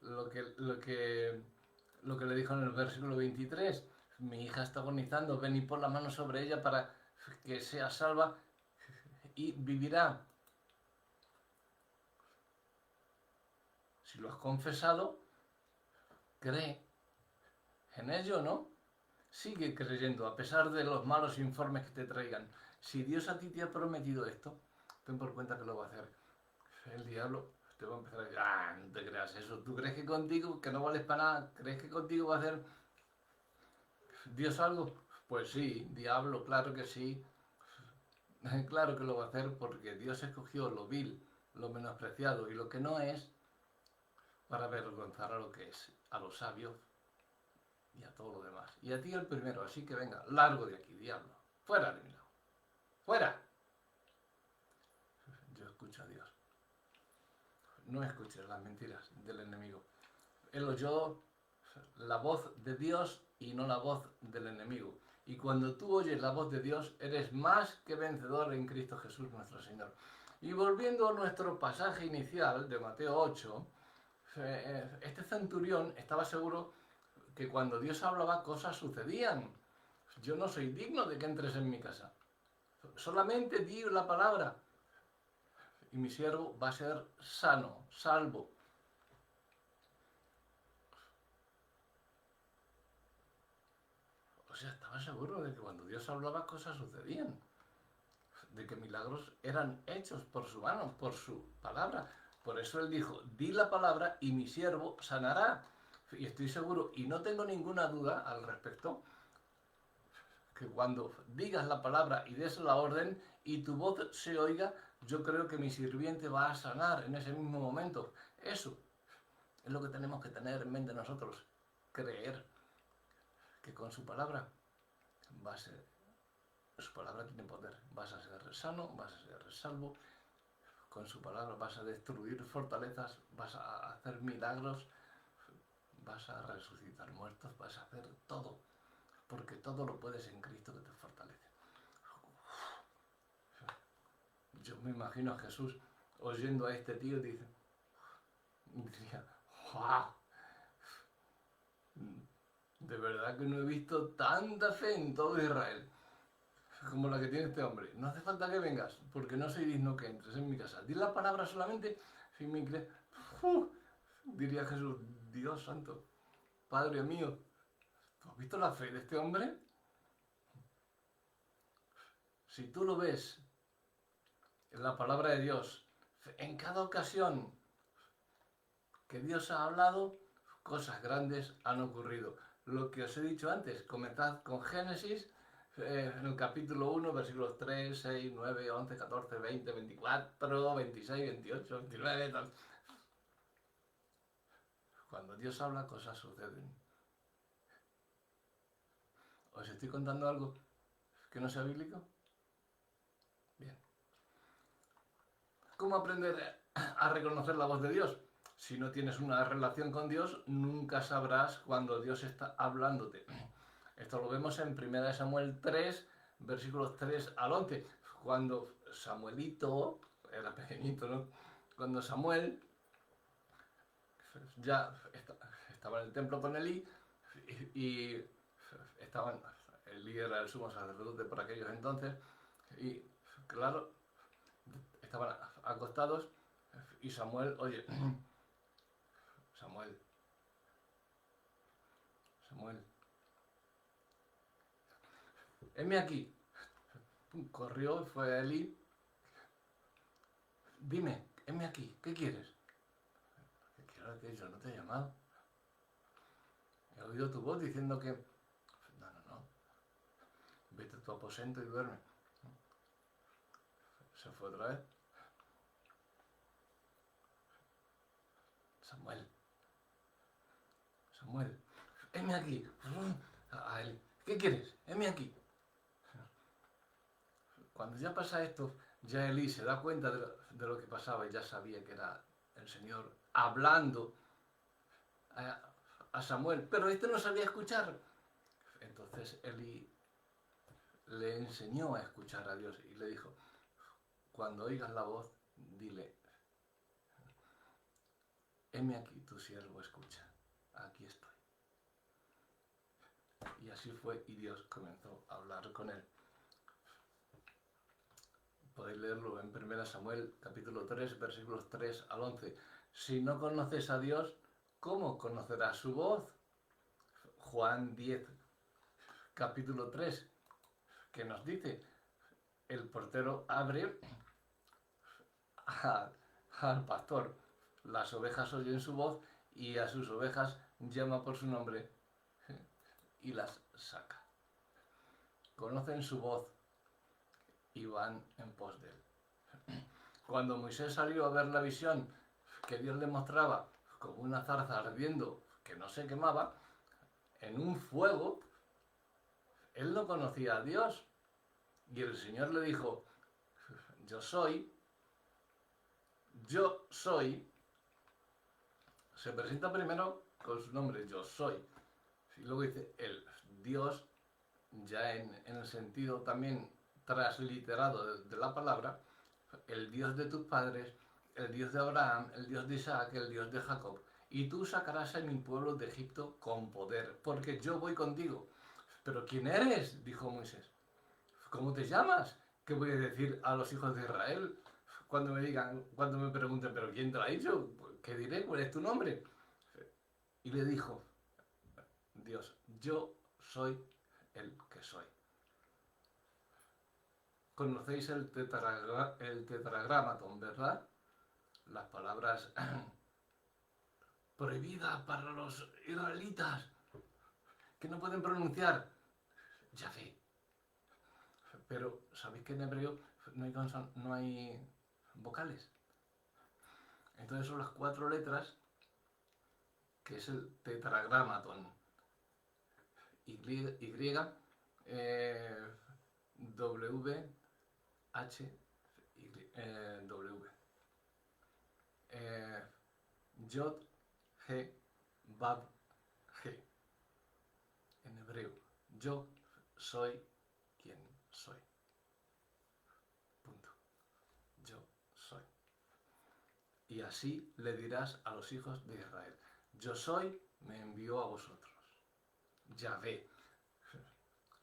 lo que le dijo en el versículo 23. Mi hija está agonizando, ven y pon la mano sobre ella para que sea salva y vivirá. Si lo has confesado, cree en ello, ¿no? Sigue creyendo, a pesar de los malos informes que te traigan. Si Dios a ti te ha prometido esto, ten por cuenta que lo va a hacer. El diablo te va a empezar a decir, no te creas eso. ¿Tú crees que contigo, que no vales para nada, crees que contigo va a hacer Dios algo? Pues sí, diablo, claro que sí. Claro que lo va a hacer porque Dios escogió lo vil, lo menospreciado y lo que no es para avergonzar a lo que es, a los sabios y a todo lo demás. Y a ti el primero, así que venga, largo de aquí, diablo. Fuera de mi lado. ¡Fuera! Yo escucho a Dios. No escuches las mentiras del enemigo. Él oyó la voz de Dios y no la voz del enemigo. Y cuando tú oyes la voz de Dios, eres más que vencedor en Cristo Jesús nuestro Señor. Y volviendo a nuestro pasaje inicial de Mateo 8, este centurión estaba seguro que cuando Dios hablaba cosas sucedían. Yo no soy digno de que entres en mi casa. Solamente di la palabra y mi siervo va a ser sano, salvo. O sea, estaba seguro de que cuando Dios hablaba cosas sucedían, de que milagros eran hechos por su mano, por su palabra. Por eso él dijo, di la palabra y mi siervo sanará. Y estoy seguro, y no tengo ninguna duda al respecto, que cuando digas la palabra y des la orden y tu voz se oiga, yo creo que mi sirviente va a sanar en ese mismo momento. Eso es lo que tenemos que tener en mente nosotros. Creer que con su palabra va a ser, su palabra tiene poder. Vas a ser sano, vas a ser salvo. Con su palabra vas a destruir fortalezas, vas a hacer milagros, vas a resucitar muertos, vas a hacer todo. Porque todo lo puedes en Cristo que te fortalece. Yo me imagino a Jesús oyendo a este tío y diría, ¡wow! De verdad que no he visto tanta fe en todo Israel como la que tiene este hombre. No hace falta que vengas, porque no soy digno que entres en mi casa. Di la palabra solamente, si me crees. Diría Jesús, Dios santo, Padre mío, ¿tú has visto la fe de este hombre? Si tú lo ves en la palabra de Dios, en cada ocasión que Dios ha hablado, cosas grandes han ocurrido. Lo que os he dicho antes, comenzad con Génesis, en el capítulo 1, versículos 3, 6, 9, 11, 14, 20, 24, 26, 28, 29, tal. Cuando Dios habla, cosas suceden. ¿Os estoy contando algo que no sea bíblico? Bien. ¿Cómo aprender a reconocer la voz de Dios? Si no tienes una relación con Dios, nunca sabrás cuando Dios está hablándote. Esto lo vemos en 1 Samuel 3, versículos 3 al 11. Cuando Samuelito, era pequeñito, ¿no? Cuando Samuel ya estaba en el templo con Elí y estaban, Elí era el sumo sacerdote por aquellos entonces, y claro, estaban acostados y Samuel, oye, Samuel, heme aquí. Corrió, fue a Eli. Dime, heme aquí, ¿qué quieres? ¿Qué quiero que yo no te he llamado? He oído tu voz diciendo que... No. Vete a tu aposento y duerme. Se fue otra vez. Samuel, heme aquí. A él, ¿qué quieres? Heme aquí. Cuando ya pasa esto, ya Elí se da cuenta de lo que pasaba y ya sabía que era el Señor hablando a Samuel, pero este no sabía escuchar. Entonces Elí le enseñó a escuchar a Dios y le dijo, cuando oigas la voz, dile, heme aquí, tu siervo escucha, aquí estoy. Y así fue, y Dios comenzó a hablar con él. Podéis leerlo en 1 Samuel, capítulo 3, versículos 3 al 11. Si no conoces a Dios, ¿cómo conocerás su voz? Juan 10, capítulo 3, que nos dice, el portero abre al pastor, las ovejas oyen su voz y a sus ovejas llama por su nombre y las saca. Conocen su voz y van en pos de él. Cuando Moisés salió a ver la visión que Dios le mostraba como una zarza ardiendo que no se quemaba, en un fuego, él no conocía a Dios. Y el Señor le dijo, yo soy, se presenta primero con su nombre, yo soy. Y luego dice, el Dios, ya en el sentido también transliterado de la palabra, el Dios de tus padres, el Dios de Abraham, el Dios de Isaac, el Dios de Jacob. Y tú sacarás a mi pueblo de Egipto con poder, porque yo voy contigo. ¿Pero quién eres?, dijo Moisés. ¿Cómo te llamas? ¿Qué voy a decir a los hijos de Israel cuando me digan, cuando me pregunten, ¿pero quién te lo ha dicho? ¿Qué diré? ¿Cuál es tu nombre? Y le dijo Dios, yo soy el que soy. Conocéis el tetragramatón, ¿verdad? Las palabras prohibidas para los israelitas que no pueden pronunciar. Yahvé. Pero ¿sabéis que en hebreo no hay vocales? Entonces son las 4 letras, que es el tetragramatón. Y, W, H, W. Yod, G, Bab, G. En hebreo. Yo soy quien soy. Punto. Yo soy. Y así le dirás a los hijos de Israel. Yo soy, me envió a vosotros. Yahvé.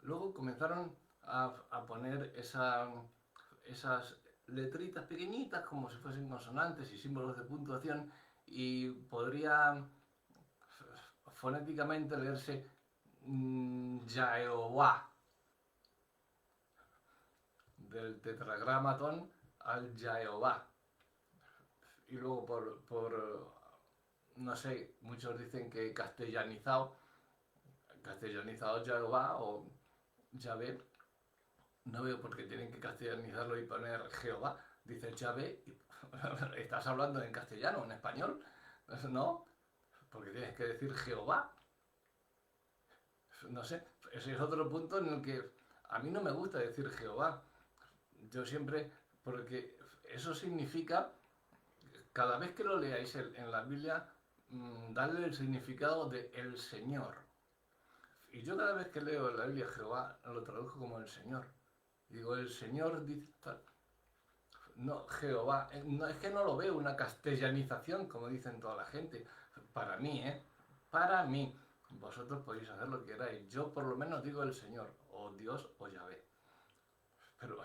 Luego comenzaron a poner esas letritas pequeñitas como si fuesen consonantes y símbolos de puntuación y podría fonéticamente leerse Yahová, del tetragramatón al Yahová. Y luego no sé, muchos dicen que castellanizado Yahová o Yahvé. No veo por qué tienen que castellanizarlo y poner Jehová. Dice Yahvé, ¿estás hablando en castellano o en español? No, porque tienes que decir Jehová. No sé, ese es otro punto en el que a mí no me gusta decir Jehová. Yo siempre, porque eso significa, cada vez que lo leáis en la Biblia, darle el significado de el Señor. Y yo cada vez que leo en la Biblia Jehová, lo traduzco como el Señor. Digo, el Señor dice tal. No, Jehová, no, es que no lo veo una castellanización, como dicen toda la gente. Para mí, para mí. Vosotros podéis hacer lo que queráis. Yo por lo menos digo el Señor, o Dios, o Yahvé. Pero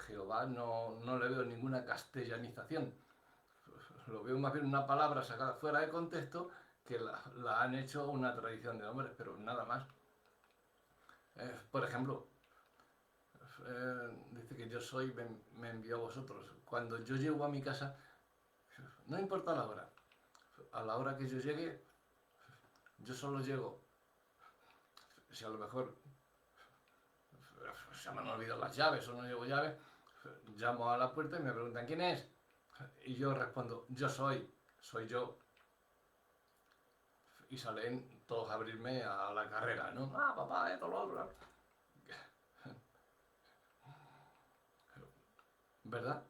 Jehová no le veo ninguna castellanización. Lo veo más bien una palabra sacada fuera de contexto que la han hecho una tradición de hombres, pero nada más. Por ejemplo, dice que yo soy, me envió a vosotros. Cuando yo llego a mi casa, no importa la hora, a la hora que yo llegue, yo solo llego. Si a lo mejor se me han olvidado las llaves o no llevo llaves, llamo a la puerta y me preguntan ¿quién es? Y yo respondo, yo soy yo. Y salen todos a abrirme a la carrera, ¿no? Ah, papá, esto, lo otro. ¿Verdad?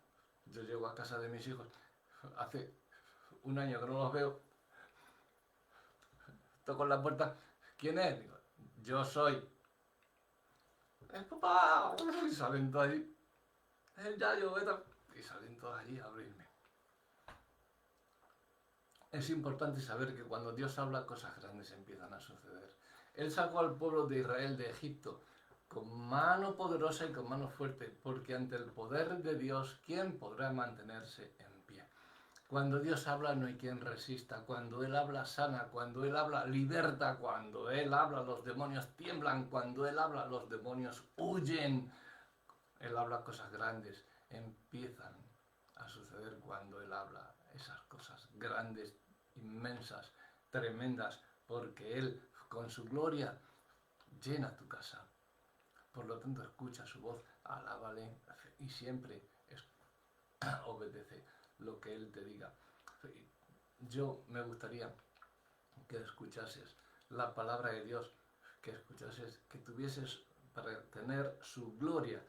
Yo llego a casa de mis hijos, hace un año que no los veo, toco en la puerta, ¿quién es? Digo, yo soy. ¡Es papá! Y salen todos allí. Es el Yayo, y salen todos allí a abrirme. es importante saber que cuando Dios habla, cosas grandes empiezan a suceder. Él sacó al pueblo de Israel de Egipto con mano poderosa y con mano fuerte, porque ante el poder de Dios, ¿quién podrá mantenerse en pie? Cuando Dios habla no hay quien resista, cuando Él habla sana, cuando Él habla liberta, cuando Él habla los demonios tiemblan, cuando Él habla los demonios huyen. Él habla cosas grandes, empiezan a suceder cuando Él habla esas cosas grandes, inmensas, tremendas, porque Él con su gloria llena tu casa. Por lo tanto, escucha su voz, alábale y siempre obedece lo que Él te diga. Yo me gustaría que escuchases la palabra de Dios, que escuchases, que tuvieses para tener su gloria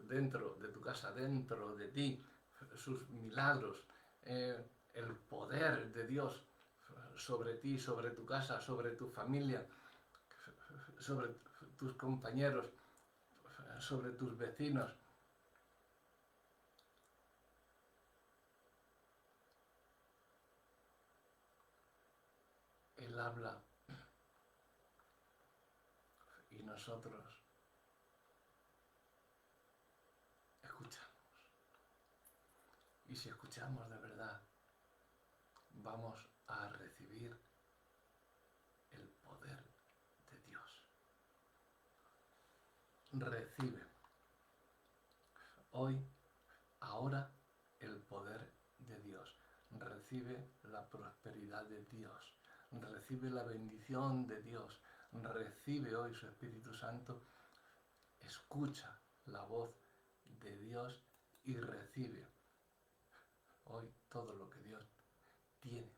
dentro de tu casa, dentro de ti, sus milagros, el poder de Dios sobre ti, sobre tu casa, sobre tu familia, sobre tus compañeros, sobre tus vecinos. Él habla y nosotros escuchamos. Y si escuchamos de verdad, vamos a recibir el poder de Dios. Recibe hoy, ahora, el poder de Dios. Recibe la prosperidad de Dios. Recibe la bendición de Dios. Recibe hoy su Espíritu Santo. Escucha la voz de Dios y recibe hoy todo lo que Dios tiene